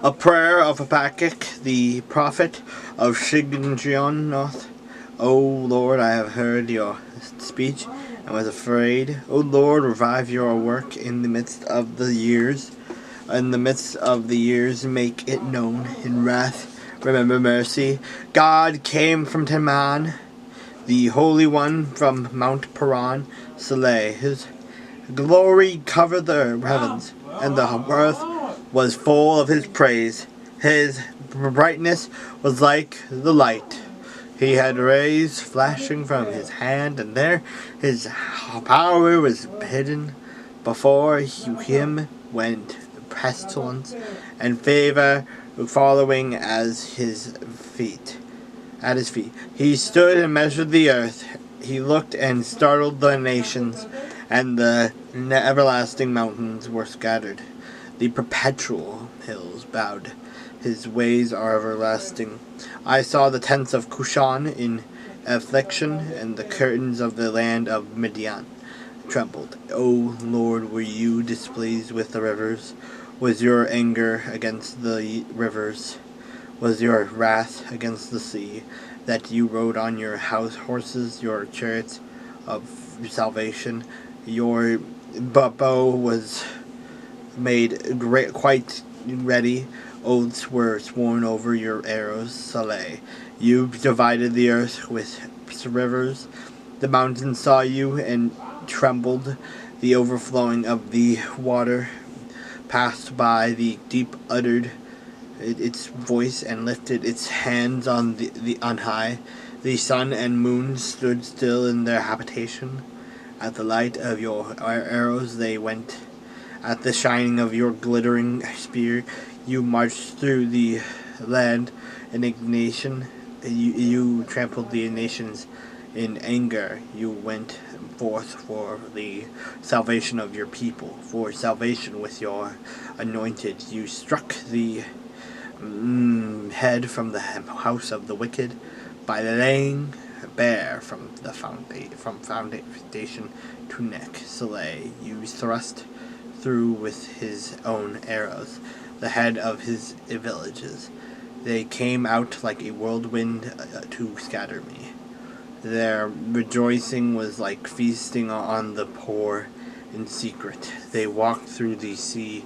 A prayer of Habakkuk, the prophet of Shigionoth. O Lord, I have heard your speech and was afraid. O Lord, revive your work in the midst of the years. In the midst of the years, make it known. In wrath, remember mercy. God came from Teman, the Holy One from Mount Paran, Saleh. His glory covered the heavens, and the earth was full of his praise. His brightness was like the light. He had rays flashing from his hand, and there his power was hidden. Before him went pestilence, and favor following as his feet. At his feet, he stood and measured the earth. He looked and startled the nations, and the everlasting mountains were scattered. The perpetual hills bowed. His ways are everlasting. I saw the tents of Cushan in affliction, and the curtains of the land of Midian trembled. O Lord, were you displeased with the rivers? Was your anger against the rivers? Was your wrath against the sea, that you rode on your horses, your chariots of salvation? Your bow was made quite ready. Oaths were sworn over your arrows, Saleh. You divided the earth with rivers. The mountains saw you and trembled. The overflowing of the water passed by. The deep uttered its voice and lifted its hands on high. The sun and moon stood still in their habitation. At the light of your arrows they went. At the shining of your glittering spear, you marched through the land in indignation. You trampled the nations in anger. You went forth for the salvation of your people, for salvation with your anointed. You struck the head from the house of the wicked by laying bare from the foundation to neck. Saleh, you thrust through with his own arrows the head of his villages. They came out like a whirlwind to scatter me. Their rejoicing was like feasting on the poor in secret. They walked through the sea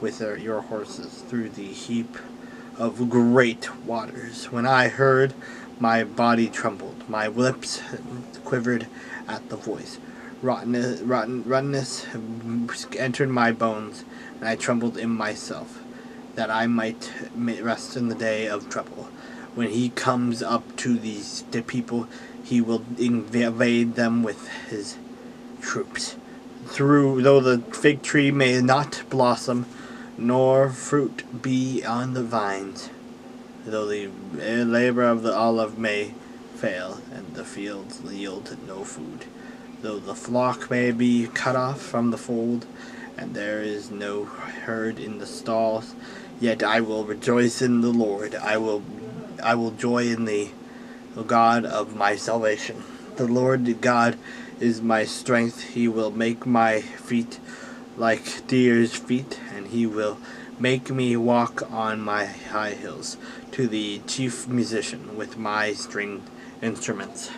with your horses, through the heap of great waters. When I heard, my body trembled, my lips quivered at the voice. Rottenness entered my bones, and I trembled in myself, that I might rest in the day of trouble. When he comes up to the people, he will invade them with his troops. Though the fig tree may not blossom, nor fruit be on the vines, though the labor of the olive may fail, and the fields yield no food, though the flock may be cut off from the fold, and there is no herd in the stalls, yet I will rejoice in the Lord. I will joy in the God of my salvation. The Lord God is my strength. He will make my feet like deer's feet, and he will make me walk on my high hills to the chief musician with my stringed instruments.